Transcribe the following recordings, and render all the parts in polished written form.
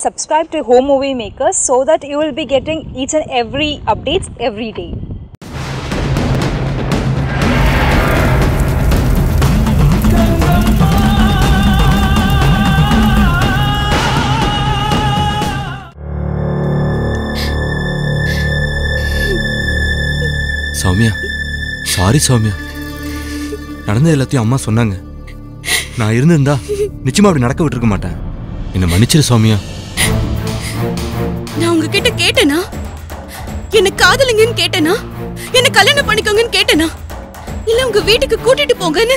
Subscribe to Home Movie Makers so that you will be getting each and every updates every day. Soumya, sorry Soumya. நடந்த எல்லாத்தையும் அம்மா சொன்னாங்க. நான் இருந்திருந்தா நிச்சயமா அப்படி நடக்க விட்டுருக்க மாட்டேன். என்ன மன்னிச்சிரு சௌமியா. நான் உங்ககிட்ட கேட்டேனா? என்ன காதலிங்கன்னு கேட்டேனா? என்ன கல்யாணம் பண்ணிக்கோங்கன்னு கேட்டேனா? இல்ல உங்க வீட்டுக்கு கூட்டிட்டு போங்கன்னு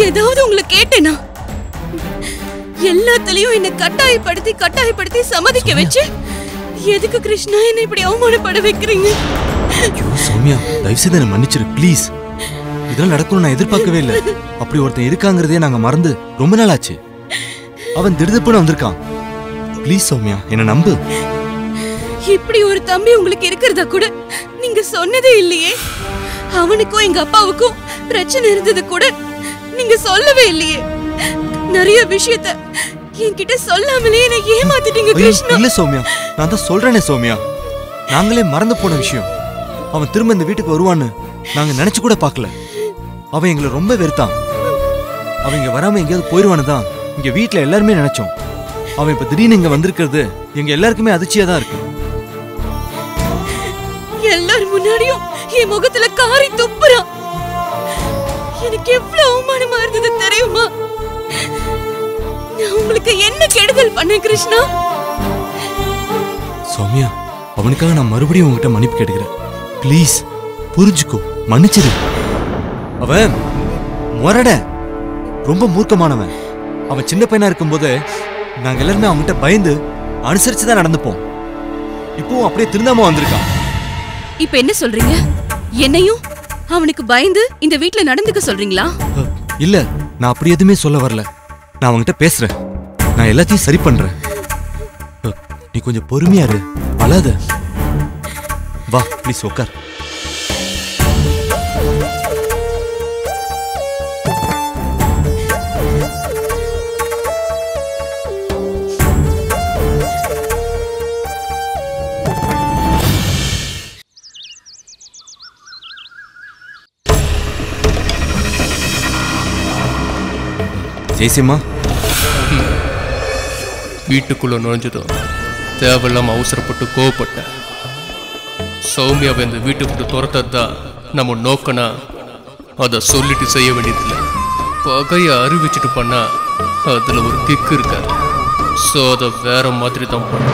ஏதாவது உங்களை கேட்டேனா? எல்லாத்துலயும் என்ன கட்டாயப்படுத்தி சம்மதிக்க வச்சு எதுக்கு கிருஷ்ணா என்ன இப்படி அவமானப்பட வைக்கிறீங்க? சௌமியா, தயவு செய்து என்ன மன்னிச்சிரு ப்ளீஸ். இதெல்லாம் நடக்கணும்னு நான் எதிர்பார்க்கவே இல்லை. அப்படி ஒருத்தன் இருக்காங்கிறதே நாங்க மறந்து ரொம்ப நாள் ஆச்சு. அவன் திடுதிப்புன்னு வந்திருக்கான். ப்ளீஸ் சௌமியா, என்ன நம்பு. இப்படி ஒரு தம்பி உங்களுக்கு இருக்கிறதா கூட நீங்க சொன்னதே இல்லையே. அவனுக்கும் எங்க அப்பாவுக்கும் பிரச்சனை இருந்தது கூட நீங்க சொல்லவே இல்லையே. நிறைய விஷயத்த என்கிட்ட சொல்லாமலே என்ன ஏமாத்திட்டீங்க கிருஷ்ணா. இல்ல சௌமியா, நான் தான் சொல்றேனே சௌமியா, நாங்களே மறந்து போன விஷயம். அவன் திரும்ப இந்த வீட்டுக்கு வருவான்னு நாங்க நினைச்சு கூட பார்க்கல. அவன் எங்களை ரொம்ப வெறுத்தான். அவன் இங்க வராம எங்கேயாவது போயிடுவான்னு தான் இங்க வீட்டுல எல்லாருமே நினைச்சோம். அவன் இப்ப திடீர்னு இங்க வந்திருக்கிறது எங்க எல்லாருக்குமே அதிர்ச்சியா தான் இருக்கு. எல்லாரும் முன்னாடியும் என் முகத்துல காரி துப்புறான். எனக்கு எவ்வளவு அவமானமா இருந்தது தெரியுமா? நான் உங்களுக்கு என்ன கெடுதல் பண்ணேன் கிருஷ்ணா? சௌமியா, அவனுக்காக நான் மறுபடியும் உங்ககிட்ட மன்னிப்பு கேட்டுக்கிறேன். ப்ளீஸ் புரிஞ்சுக்கோ, மன்னிச்சிரு. அவன் முரட, ரொம்ப மூர்க்கமானவன். அவன் சின்ன பையனா இருக்கும்போது நாங்க எல்லாருமே அவன்கிட்ட பயந்து அனுசரிச்சுதான் நடந்துப்போம். இப்பவும் அப்படியே திருந்தாம வந்திருக்கான். இப்ப என்ன சொல்றீங்க? என்னையும் அவனுக்கு பயந்து இந்த வீட்டுல நடந்துக்க சொல்றீங்களா? இல்ல, நான் அப்படி எதுவுமே சொல்ல வரல. நான் அவன்கிட்ட பேசுறேன். நான் எல்லாத்தையும் சரி பண்றேன். நீ கொஞ்சம் பொறுமையா இரு, அழாத. வா ப்ளீஸ் உட்கார். ஜெயசிம்மா, வீட்டுக்குள்ள நுழைஞ்சதும் தேவையில்லாம அவசரப்பட்டு கோவப்பட்ட சௌமியாவை இந்த வீட்டுக்கு துரத்தான் நம்ம நோக்கனா அதை சொல்லிட்டு செய்ய வேண்டியதில்லை. பகையை அறிவிச்சுட்டு பண்ணா அதுல ஒரு கிக்கு இருக்காது. ஸோ அதை வேற மாதிரி தான் பண்ண.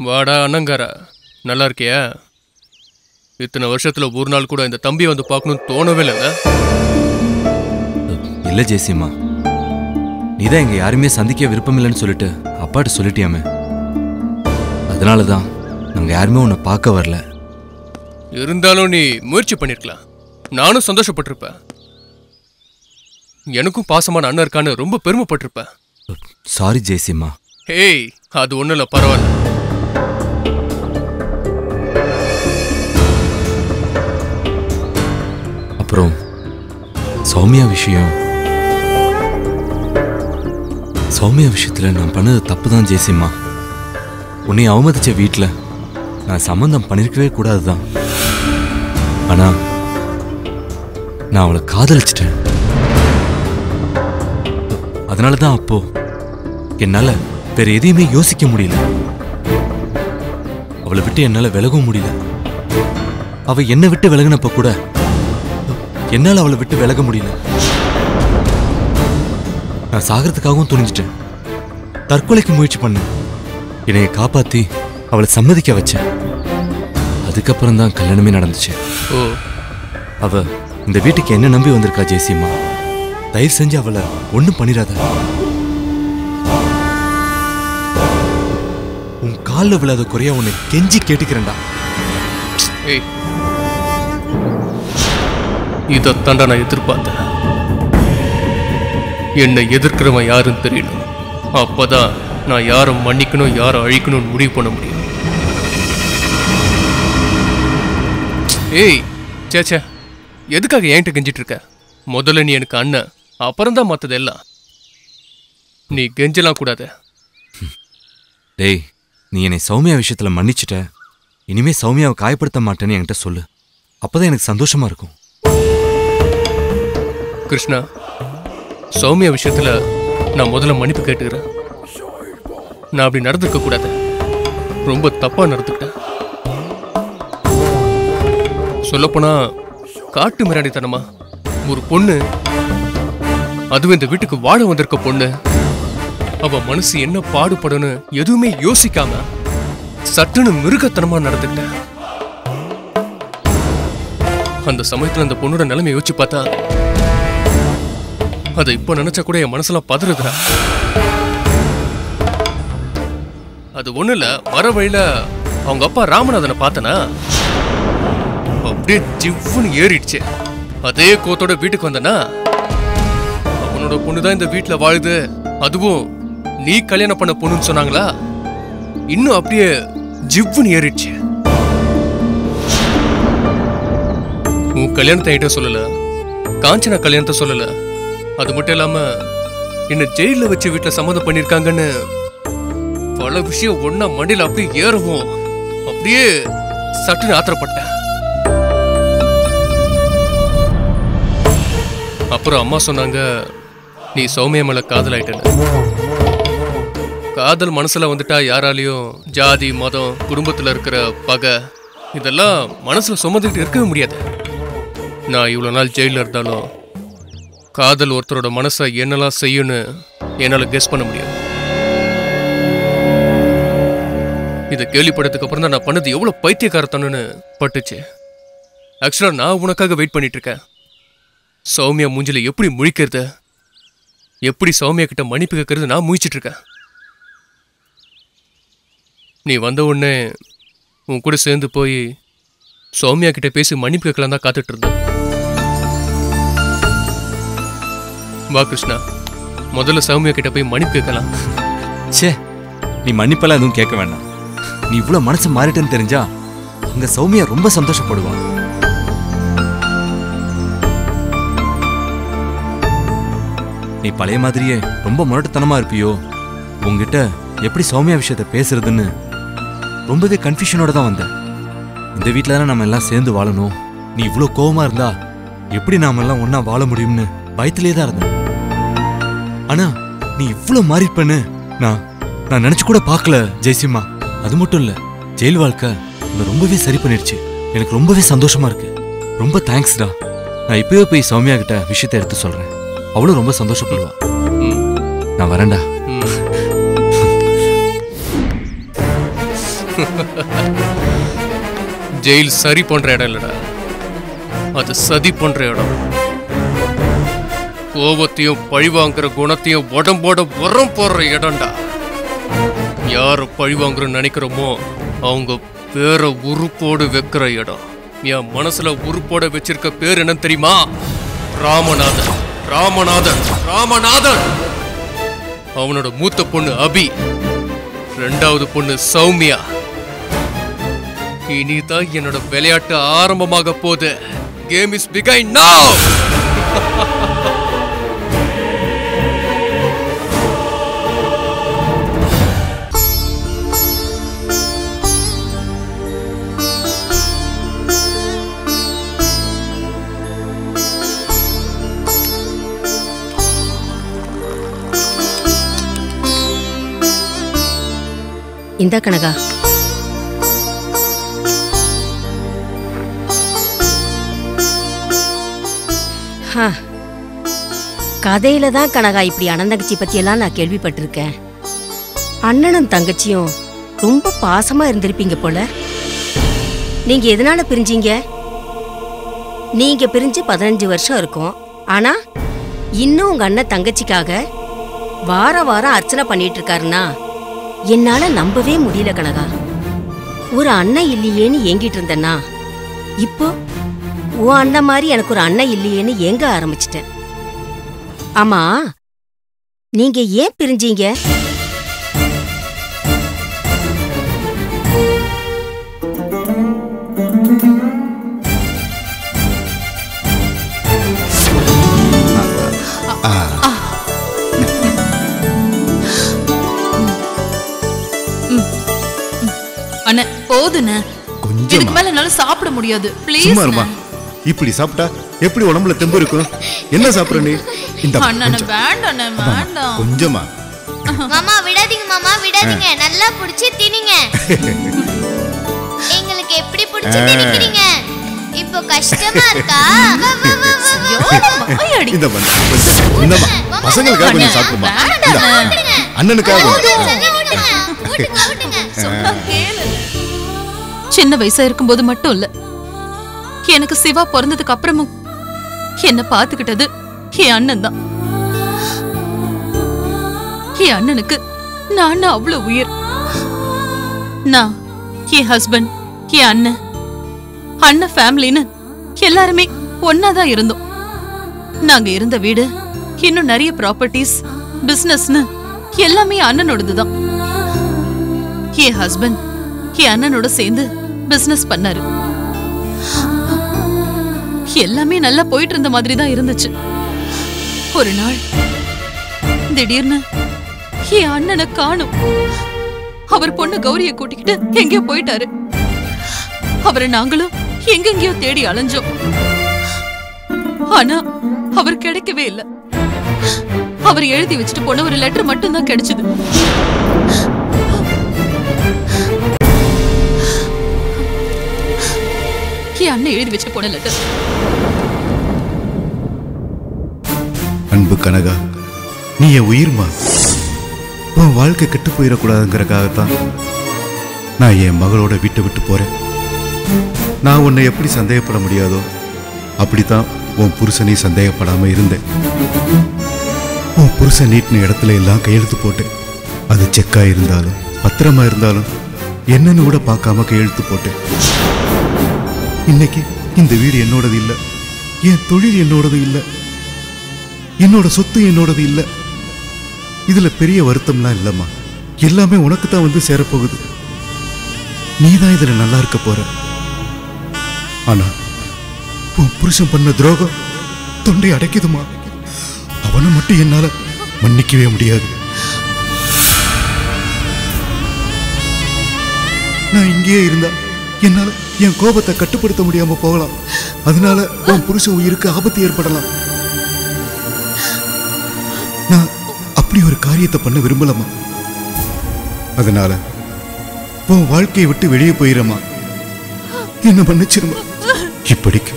வாடா அண்ணங்காரா, நல்லா இருக்கியா? இத்தனை வருஷத்துல ஒரு நாள் கூட இந்த தம்பியை வந்து பார்க்கணும்னு தோணவே இல்லைல்ல? இல்ல ஜெயசிம்மா, நீதான் எங்க யாருமே சந்திக்க விருப்பம் இல்லைன்னு சொல்லிட்டு அப்பாட்ட சொல்லிட்டியாமே. அதனாலதான் நாங்க யாருமே உன்னை பார்க்க வரல. இருந்தாலும் நீ முயற்சி பண்ணிருக்கலாம், நானும் சந்தோஷப்பட்டிருப்பேன். எனக்கும் பாசமான அண்ணன் இருக்கான்னு ரொம்ப பெருமைப்பட்டிருப்பேன். சாரி ஜெயசிம்மா. ஹேய், அது ஒண்ணும் இல்ல, பரவாயில்ல. அப்புறம் சௌமியா விஷயத்துல நான் பண்ணது தப்பு தான் ஜெயசிம்மா. உன்னை அவமதிச்ச வீட்டில் நான் சம்பந்தம் பண்ணிருக்கவே கூடாதுதான். ஆனா நான் அவளை காதலிச்சிட்டேன். அதனாலதான் அப்போ என்னால வேற எதையுமே யோசிக்க முடியல. அவளை விட்டு என்னால விலகவும் முடியல. அவ என்னை விட்டு விலகினப்ப கூட என்னால அவளை விட்டு விலக முடியல. நான் சாகிறதுக்காகவும் துணிஞ்சிட்டேன். தற்கொலைக்கு முயற்சி பண்ணேன். என்னைய காப்பாத்தி அவளை சம்மதிக்க வச்சேன். அதுக்கப்புறம் தான் கல்யாணமே நடந்துச்சு. அவ இந்த வீட்டுக்கு என்ன நம்பி வந்திருக்கா ஜெயசிம்மா. தயவு செஞ்சு அவளை ஒண்ணும் பண்ணிடாத. உன் காலில் விழாத குறையா உன்னை கெஞ்சி கேட்டுக்கிறேன்டா. இதைத்தாண்டா நான் எதிர்பார்த்தேன். என்னை எதிர்க்கிறவன் யாருன்னு தெரியணும். அப்பதான் நான் யாரை மன்னிக்கணும் யாரை அழிக்கணும்னு முடிவு பண்ண முடியும். ஏய் சேச்சே, எதுக்காக என்கிட்ட கெஞ்சிட்டு இருக்க? முதல்ல நீ எனக்கு அண்ணன், அப்புறம்தான் மத்தது எல்லாம். நீ கெஞ்சலாம் கூடாது. டேய், நீ என்னை சௌமியா விஷயத்துல மன்னிச்சுட்ட. இனிமே சௌமியாவை காயப்படுத்த மாட்டேன்னு என்கிட்ட சொல்லு. அப்பதான் எனக்கு சந்தோஷமா இருக்கும். கிருஷ்ணா, சௌமியா விஷயத்துல நான் முதல்ல மன்னிப்பு கேட்டுக்கிறேன். நான் அப்படி நடந்துக்க கூடாது. ரொம்ப தப்பா நடந்துக்கிட்டேன். சொல்லப்போனா காட்டு மிராண்டித்தனமா ஒரு பொண்ணு, அதுவும் இந்த வீட்டுக்கு வாழ வந்திருக்க பொண்ணு, அவ மனசு என்ன பாடுபடுன்னு எதுவுமே யோசிக்காம சட்டுன்னு மிருகத்தனமா நடந்துக்கிட்டேன். அந்த சமயத்துல அந்த பொண்ணோட நிலைமை யோசிச்சு பார்த்தா அதை இப்ப நினைச்சா கூட என் மனசுலாம் பதறுதுடா. அது ஒண்ணு இல்ல, வர வழியில அவங்க அப்பா ராமநாதனை பார்த்தனா அப்படியே ஜிவ்வுன்னு ஏறிடுச்சு. அதே கோத்தோட வீட்டுக்கு வந்தனா அவனோட பொண்ணுதான் இந்த வீட்டுல வாழுது, அதுவும் நீ கல்யாணம் பண்ண பொண்ணுன்னு சொன்னாங்களா, இன்னும் அப்படியே ஜிவ்வுன்னு ஏறிடுச்சு. உன் கல்யாணத்தை என்கிட்ட சொல்லல, காஞ்சனா கல்யாணத்தை சொல்லல. அது மட்டும் இல்லாம என்ன ஜெயில வச்சு வீட்டுல சம்மதம் பண்ணிருக்காங்கன்னு பல விஷயம் ஒன்னா மண்டியில அப்படியே ஏறவும் அப்படியே சட்டுன்னு ஆத்திரப்பட்டேன். அப்புறம் அம்மா சொன்னாங்க, நீ சௌமியா மேல காதல் ஆயிட்டேன்னு. காதல் மனசுல வந்துட்டா யாராலையும் ஜாதி மதம் குடும்பத்துல இருக்கிற பகை இதெல்லாம் மனசுல சுமந்துக்கிட்டு இருக்கவே முடியாது. நான் இவ்வளவு நாள் ஜெயில இருந்தாலும் காதல் ஒருத்தரோட மனசை என்னெல்லாம் செய்யும்னு என்னால கெஸ் பண்ண முடியாது. இதை கேள்விப்பட்டதுக்கு அப்புறம் தான் நான் பண்ணது எவ்வளவு பைத்தியக்காரத்தனு பட்டுச்சு. ஆக்சுவலா நான் உனக்காக வெயிட் பண்ணிட்டு இருக்கேன். சௌமியா மூஞ்சில எப்படி முழிக்கிறது, எப்படி சௌமியா கிட்ட மன்னிப்பு கேட்கறது நான் முழிச்சிட்டு இருக்கேன். நீ வந்த உடனே உன் கூட சேர்ந்து போய் சௌமியா கிட்ட பேசி மன்னிப்பு கேட்கலாம் தான் காத்துட்டு இருந்தேன். வா கிருஷ்ணா, முதல்ல சௌமியா கிட்ட போய் மன்னிப்பு கேட்கலாம். சே, நீ மன்னிப்பெல்லாம் எதுவும் கேட்க வேண்டாம். நீ இவ்வளவு மனசு மாறிட்டேன்னு தெரிஞ்சா அங்க சௌமியா ரொம்ப சந்தோஷப்படுவான். நீ பழைய மாதிரியே ரொம்ப முரட்டுத்தனமா இருப்பியோ, உங்ககிட்ட எப்படி சௌமியா விஷயத்த பேசுறதுன்னு ரொம்பவே கன்ஃபியூஷனோட தான் வந்தேன். இந்த வீட்டில தானே நம்ம எல்லாம் சேர்ந்து வாழணும், நீ இவ்வளோ கோவமா இருந்தா எப்படி நாம எல்லாம் ஒன்னா வாழ முடியும்னு பயத்திலே தான் இருந்தேன். ஆனா நீ இவ்வளோ மாறிப்பன்னு நான் நினைச்சு கூட பார்க்கல ஜெயசிம்மா. அது மட்டும் இல்ல, ஜெயில் வாழ்க்கை உன்னை ரொம்பவே சரி பண்ணிடுச்சு. எனக்கு ரொம்பவே சந்தோஷமா இருக்கு. ரொம்ப தேங்க்ஸ்டா. நான் இப்பவே போய் சௌமியா கிட்ட விஷயத்தை எடுத்து சொல்றேன். அவளும் ரொம்ப சந்தோஷப்படுவா. நான் வரேன்டா. ஜெயில் சரி பண்ற இடம் இல்லடா, அது சதி பண்ற இடம். கோபத்தையும் பழிவாங்குற குணத்தையும் உடம்போட உரம் போடுற இடம்டா. யார பழிவாங்குற நினைக்கிறோமோ அவங்க பேர உறுப்போடு வைக்கிற இடம். என் மனசுல உறுப்போட வச்சிருக்க பேர் என்ன தெரியுமா? ராமநாதன். ராமநாதன் ராமநாதன். அவனோட மூத்த பொண்ணு அபி, ரெண்டாவது பொண்ணு சௌமியா. இனிதான் என்னோட விளையாட்டு ஆரம்பமாக போகுது. கேம் இஸ் பிகைன் நவ. இந்த கனகா, கதையில தான் கனகா இப்படி அண்ணன் தங்கச்சி பத்தியெல்லாம் நான் கேள்விப்பட்டிருக்கேன். அண்ணனும் தங்கச்சியும் ரொம்ப பாசமா இருந்திருப்பீங்க போல. நீங்க எதனால பிரிஞ்சீங்க? நீங்க பிரிஞ்சு 15 வருஷம் இருக்கும். ஆனா இன்னும் உங்க அண்ணன் தங்கச்சிக்காக வாரம் வாரம் அர்ச்சனை பண்ணிட்டு இருக்காருன்னா என்னால நம்பவே முடியல கனகா. ஒரு அண்ணன் இல்லையேன்னு ஏங்கிட்டு இருந்தேன்னா இப்போ உன் அண்ணன் மாதிரி எனக்கு ஒரு அண்ணன் இல்லையேன்னு ஏங்க ஆரம்பிச்சிட்டேன். ஆமா, நீங்க ஏன் பிரிஞ்சீங்க? அண்ணே போதுண்ணே, கொஞ்சம் இதுக்கு மேல என்னால சாப்பிட முடியாது. ப்ளீஸ் சும்மா இருமா. இப்படி சாப்பிட்டா எப்படி உடம்புல தெம்பு இருக்கும்? என்ன சாப்பிடுற நீ? இந்த அண்ணா வேண்டாம் வேண்டாம். கொஞ்சமா. மாமா விடாதீங்க, மாமா விடாதீங்க, நல்லா புடிச்சு திணிங்க. எங்களுக்கு எப்படி புடிச்சு திணிக்கிறீங்க? இப்போ கஷ்டமா இருக்கா? இந்த பசங்களுக்காக கொஞ்சம் சாப்பிடுமா? அண்ணனுக்காக சின்ன வயசா இருக்கும்போது மட்டும் இல்ல, எனக்கு சிவா பிறந்ததுக்கு அப்புறமும் என்ன பாத்துக்கிட்டது என் அண்ணன் தான். என் அண்ணனுக்கு நான் அவ்வளவு உயிர். நான், என் ஹஸ்பண்ட், என் அண்ணன், அண்ணன் ஃபேமிலின்னு எல்லாருமே ஒன்னாதான் இருந்தோம். நாங்க இருந்த வீடு, இன்னும் நிறைய ப்ராப்பர்ட்டிஸ், பிசினஸ்னு எல்லாமே அண்ணனோடதுதான். என் ஹஸ்பண்ட் என் அண்ணனோட சேர்ந்து பிசினஸ் பண்ணாரு. எல்லாமே நல்லா போயிட்டு இருந்த மாதிரி தான் இருந்துச்சு. ஒரு நாள் திடீர்னு என் அண்ணனை காணும். அவர் பொண்ணு கௌரிய கூட்டிக்கிட்டு எங்கேயோ போயிட்டாரு. அவரை நாங்களும் எங்கெங்கயோ தேடி அலைஞ்சோம். ஆனா அவர் கிடைக்கவே இல்லை. அவர் எழுதி வச்சுட்டு போன ஒரு லெட்டர் மட்டும் தான் கிடைச்சது. என் அண்ணன் எழுதி வச்சுட்டு போன லெட்டர். அன்பு கனகா, நீ என் உயிர்மா. உன் வாழ்க்கை கெட்டு போயிடக்கூடாதுங்கிறக்காகத்தான் நான் என் மகளோட வீட்டை விட்டு போறேன். நான் உன்னை எப்படி சந்தேகப்பட முடியாதோ அப்படித்தான் உன் புருஷனை சந்தேகப்படாம இருந்தேன். உன் புருஷன் நீட்டின இடத்துல எல்லாம் கையெழுத்து போட்டேன். அது செக்கா இருந்தாலும் பத்திரமா இருந்தாலும் என்னன்னு கூட பார்க்காம கையெழுத்து போட்டேன். இன்னைக்கு இந்த வீடு என்னோடது இல்லை, என் தொழில் என்னோடது இல்லை, என்னோட சொத்து என்னோடது இல்லை. இதுல பெரிய வருத்தம்லாம் இல்லம்மா. எல்லாமே உனக்கு தான் வந்து சேரப்போகுது. நீதான் இதுல நல்லா இருக்க போற. ஆனா உன் புருஷன் பண்ண துரோகம் தொண்டை அடைக்குதுமா. அவனை மட்டும் என்னால மன்னிக்கவே முடியாது. நான் இங்கேயே இருந்தா என்னால என் கோபத்தை கட்டுப்படுத்த முடியாம போகலாம். அதனால உன் புருஷன் உயிருக்கு ஆபத்து ஏற்படலாம். நான் அப்படி ஒரு காரியத்தை பண்ண விரும்பலமா. அதனால உன் வாழ்க்கையை விட்டு வெளியே போயிடமா. என்ன மன்னிச்சிருமா. இப்படிக்கு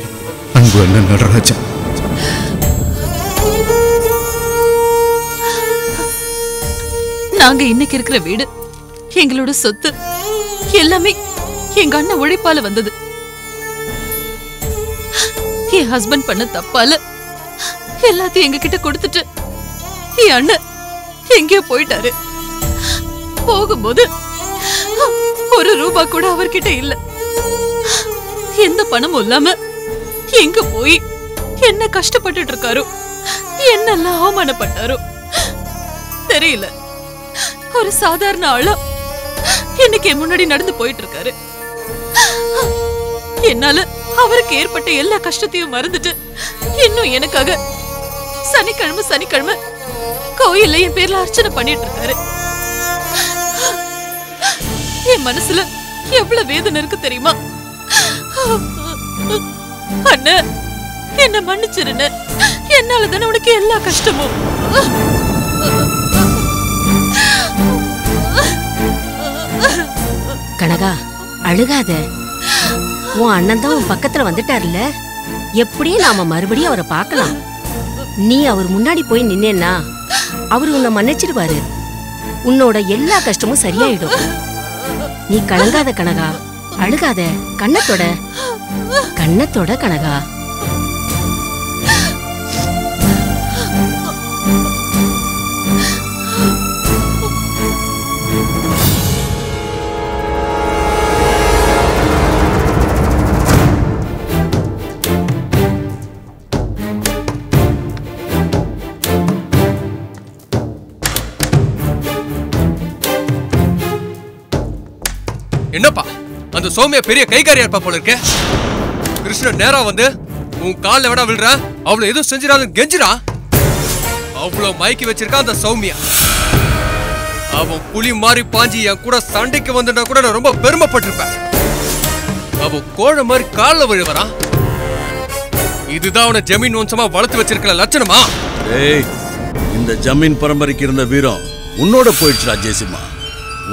அன்பு அண்ணன் நடராஜா. நாங்க இன்னைக்கு இருக்கிற வீடு, எங்களோட சொத்து எல்லாமே எங்க அண்ணன் உழைப்பால வந்தது. என் ஹஸ்பண்ட் பண்ண தப்பால எல்லாத்தையும் எங்க கிட்ட கொடுத்துட்டு என் அண்ணன் எங்கேயோ போயிட்டாரு. போகும்போது ஒரு ரூபா கூட அவர்கிட்ட இல்ல. எந்த பணமும் இல்லாம எங்க போய் என்ன கஷ்டப்பட்டுட்டு இருக்காரோ, என்னெல்லாம் அவமானப்பட்டாரோ தெரியல. ஒரு சாதாரண ஆளா இன்னைக்கு முன்னாடி நடந்து போயிட்டு இருக்காரு. என்னால அவருக்கு ஏற்பட்ட எல்லா கஷ்டத்தையும் மறந்துட்டு இன்னும் எனக்காக சனிக்கிழமை கோயில்ல என் பேர்ல அர்ச்சனை பண்ணிட்டு இருக்காரு. என் மனசுல எவ்வளவு வேதனை இருக்கு தெரியுமா? அண்ணா, என்ன மன்னிச்சிருன்னு. என்னாலதானே உனக்கு எல்லா கஷ்டமும். கனகா, அழுகாத. உன் அண்ணன் தான் உன் பக்கத்துல வந்துட்டார்ல. எப்படியும் நாம மறுபடியும் அவரை பார்க்கலாம். நீ அவர் முன்னாடி போய் நின்னேன்னா அவரு உன்னை மன்னிச்சிருவாரு. உன்னோட எல்லா கஷ்டமும் சரியாயிடும். நீ கலங்காத கனகா, அழுகாத. கண்ணத்தோட கனகா. என்னப்பா அந்த சௌமியா பெரிய கைகாரியா இருப்பா போல இருக்க. கிருஷ்ணன் நேரா வந்து உன் காலில் விட விழுற, அவளை எதுவும் செஞ்சிடாது கெஞ்சிரா. அவ்வளவு மயக்கி வச்சிருக்கான் அந்த சௌமியா. அவன் புலி மாதிரி பாஞ்சி என் கூட சண்டைக்கு வந்துட்டா கூட நான் ரொம்ப பெருமைப்பட்டிருப்பேன். அவன் கோழை மாதிரி காலில் விழுவறான். இதுதான் அவனை ஜமீன் வம்சமா வளர்த்து வச்சிருக்கிற லட்சணமா? ஏய், இந்த ஜமீன் பரம்பரைக்கு இருந்த வீரம் உன்னோட போயிடுச்சுடா ஜெயசிம்மா.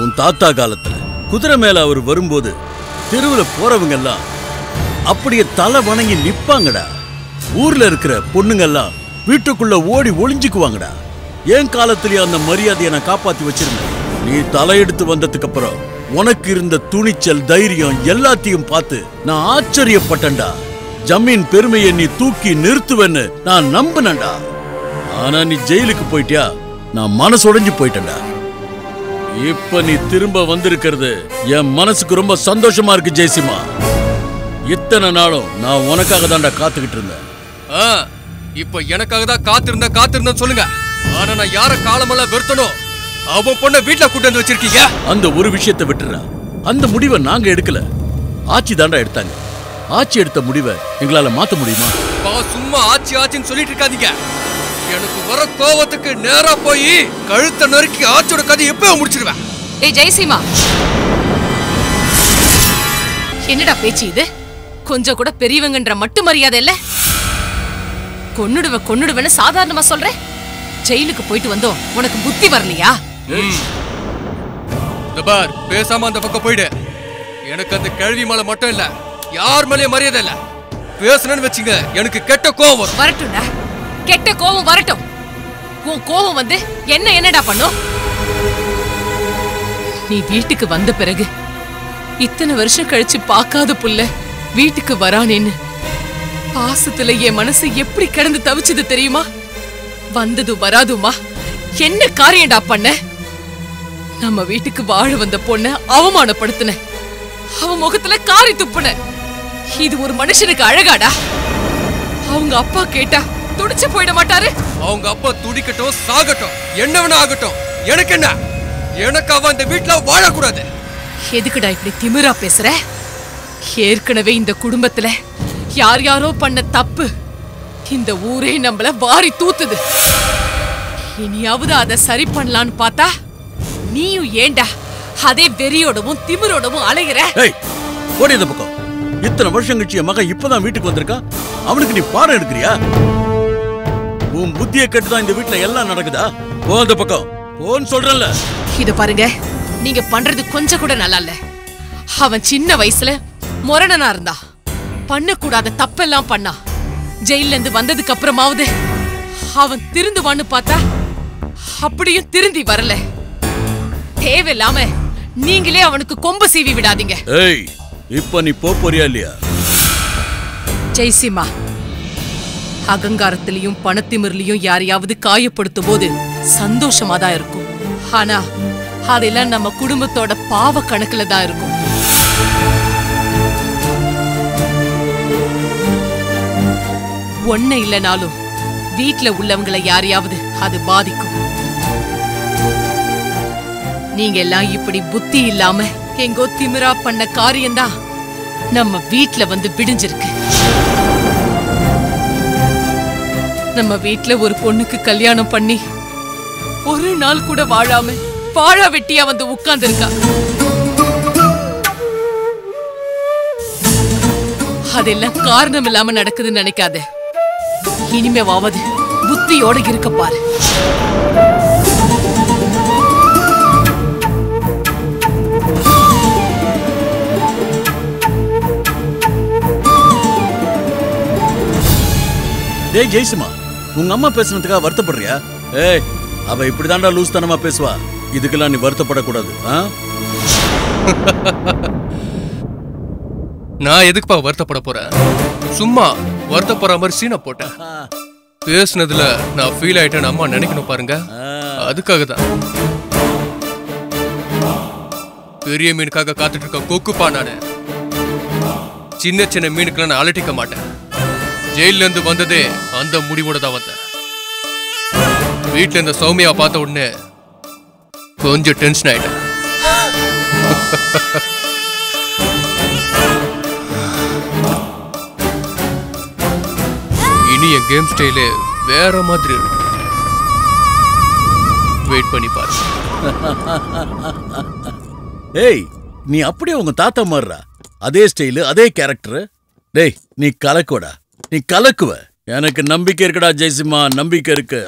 உன் தாத்தா காலத்துல குதிரை மேல அவர் வரும்போது தெருவில் போறவங்க எல்லாம் அப்படியே தலை வணங்கி நிப்பாங்கடா. ஊர்ல இருக்கிற பொண்ணுங்கெல்லாம் வீட்டுக்குள்ள ஓடி ஒளிஞ்சுக்குவாங்கடா. என் காலத்திலேயே அந்த மரியாதையை நான் காப்பாத்தி வச்சிருந்தேன். நீ தலையெடுத்து வந்ததுக்கு அப்புறம் உனக்கு இருந்த துணிச்சல், தைரியம் எல்லாத்தையும் பார்த்து நான் ஆச்சரியப்பட்டேன்டா. ஜமீன் பெருமையை நீ தூக்கி நிறுத்துவேன்னு நான் நம்பினேன்டா. ஆனா நீ ஜெயிலுக்கு போயிட்டியா, நான் மனசுடைஞ்சு போயிட்டேன்டா. இப்ப நீ திரும்ப வந்திருக்கிறது என் மனசுக்கு ரொம்ப சந்தோஷமா இருக்கு ஜெயசிம்மா. இத்தனை நாளும் நான் உனக்காக தான்டா காத்துக்கிட்டு இருந்தேன். இப்ப எனக்காக தான் காத்திருந்தேன் சொல்லுங்க. ஆனா நான் யார காலமெல்லாம் வெறுத்தனோ அவன் பொண்ண வீட்டுல கூட்டு வந்து வச்சிருக்கீங்க. அந்த ஒரு விஷயத்தை விட்டுறா. அந்த முடிவை நாங்க எடுக்கல, ஆட்சி தாண்டா எடுத்தாங்க. ஆட்சி எடுத்த முடிவை எங்களால மாத்த முடியுமா? சும்மா ஆட்சின்னு சொல்லிட்டு இருக்காதீங்க. எனக்கு வர கோவத்துக்கு நேரா போய் கழுத்தை நறுக்கி ஆட்சியோட கதை எப்ப முடிச்சிருவேன். ஏய் ஜெயசீமா, என்னடா பேச்சு இது? கொஞ்சம் கூட பெரியவங்கன்ற மட்டு மரியாதை இல்ல. கொன்னுடுவேன்னு சாதாரணமா சொல்றேன். ஜெயிலுக்கு போயிட்டு வந்தோம், உனக்கு புத்தி வரலையா? பார், பேசாம அந்த பக்கம் போயிடு. எனக்கு அந்த கேள்வி மேல மட்டும் இல்ல, யார் மேலயும் மரியாதை இல்ல. பேசணும்னு வச்சுங்க, எனக்கு கெட்ட கோவம் வரும். வரட்டும்டா, கெட்ட கோவம் வரட்டும். உன் கோவம் வந்து என்னடா பண்ணும்? நீ வீட்டுக்கு வந்த பிறகு இத்தனை வருஷம் கழிச்சு பார்க்காத புள்ள வீட்டுக்கு வரானேன்னு பாசத்துல என் மனசு எப்படி கிடந்து தவிச்சது தெரியுமா? வந்தது வராதுமா என்ன காரியம்டா பண்ண? நம்ம வீட்டுக்கு வாழ வந்த பொண்ண அவமானப்படுத்தின, அவ முகத்துல காரி துப்புன. இது ஒரு மனுஷனுக்கு அழகாடா? அவங்க அப்பா கேட்டா துடிச்சு போயிட மாட்டாரு? அவங்க அப்பா துடிக்கட்டும், சாகட்டும், என்ன வேணா ஆகட்டும், எனக்கு என்ன? எனக்கு அவ இந்த வீட்டுல வாழக்கூடாது. எதுக்குடா இப்படி திமிரா பேசுற? ஏற்கனவே இந்த குடும்பத்துல யார் யாரோ பண்ண தப்பு இந்த ஊரே நம்மள வாரி தூத்துது. இனியாவது அதை சரி பண்ணலான்னு பார்த்தா நீயும் ஏண்டா அதே வெறியோடவும் திமிரோடவும் அலைகிற? ஓடி இந்த பக்கம். இத்தனை வருஷம் கழிச்சு என் மகன் இப்பதான் வீட்டுக்கு வந்திருக்கான், அவனுக்கு நீ பாடம் எடுக்கிறியா? உன் புத்தியை கேட்டுதான் இந்த வீட்டுல எல்லாம் நடக்குதா? போ அந்த பக்கம் போன்னு சொல்றேன்ல. இது பாருங்க, நீங்க பண்றது கொஞ்சம் கூட நல்லா இல்ல. அவன் சின்ன வயசுல முரணனா இருந்தா, பண்ணக்கூடாத தப்பெல்லாம் பண்ணா. ஜெயில இருந்து வந்ததுக்கு அப்புறமாவது அவன் திருந்துவான்னு பார்த்தா அப்படியும் திருந்தி வரல. தேவையில்லாம நீங்களே அவனுக்கு கொம்பு சீவி விடாதீங்க. ஏய், இப்ப நீ போறியா இல்லையா? ஜெய்சிமா, அகங்காரத்திலையும் பணத்திமிர்லையும் யாரையாவது காயப்படுத்தும் போது சந்தோஷமா தான் இருக்கும். ஆனா அதெல்லாம் நம்ம குடும்பத்தோட பாவ கணக்குல தான் இருக்கும். ஒண்ணு இல்லனாலும் வீட்டுல உள்ளவங்களை யாரையாவது அது பாதிக்கும். நீங்க எல்லாம் இப்படி புத்தி இல்லாம எங்கோ திமிரா பண்ண காரியம்தான் நம்ம வீட்டுல வந்து விடிஞ்சிருக்கு. நம்ம வீட்டுல ஒரு பொண்ணுக்கு கல்யாணம் பண்ணி ஒரு நாள் கூட வாழாம வாழா வெட்டியா வந்து உட்கார்ந்துருக்கா. அதெல்லாம் காரணம் இல்லாம நடக்குதுன்னு நினைக்காத. இனிமேவாவது புத்தியோட இருக்க பாரு. டேய் ஜெய்சிமா, உங்க அம்மா பேசுனதுக்காக வருத்தப்படுறியா? ஏய், அவ இப்படிதான்டா லூஸ் தனமா பேசுவா. இதுக்கெல்லாம் நீ வருத்தப்படக்கூடாது. நான் எதுக்குப்பா வருத்தப்பட போறேன்? சும்மா வருத்தப்படுற மாதிரி சீனை போட்டேன். பேசுனதுல நான் ஃபீல் ஆயிட்டேன்னு அம்மா நினைக்கணும் பாருங்க, அதுக்காக தான். பெரிய மீனுக்காக காத்துட்டு இருக்க கொக்குப்பா நானு. சின்ன சின்ன மீனுக்கெல்லாம் நான் அலட்டிக்க மாட்டேன். ஜெயில இருந்து வந்ததே அந்த முடிவோட தான் வந்தேன். வீட்டுல இந்த சௌமியாவை பார்த்த உடனே கொஞ்சம் டென்ஷன் ஆயிட்டேன். இனி என் கேம் ஸ்டைலு வேற மாதிரி இருக்கும். வெயிட் பண்ணி பாரு. ஏய், நீ அப்படியே உங்க தாத்தா மாறுறா. அதே ஸ்டைலு, அதே கேரக்டர். டேய், நீ கலக்குவடா, நீ கலக்குவ. எனக்கு நம்பிக்கை இருக்குடா ஜெயசிம்மா, நம்பிக்கை இருக்கு.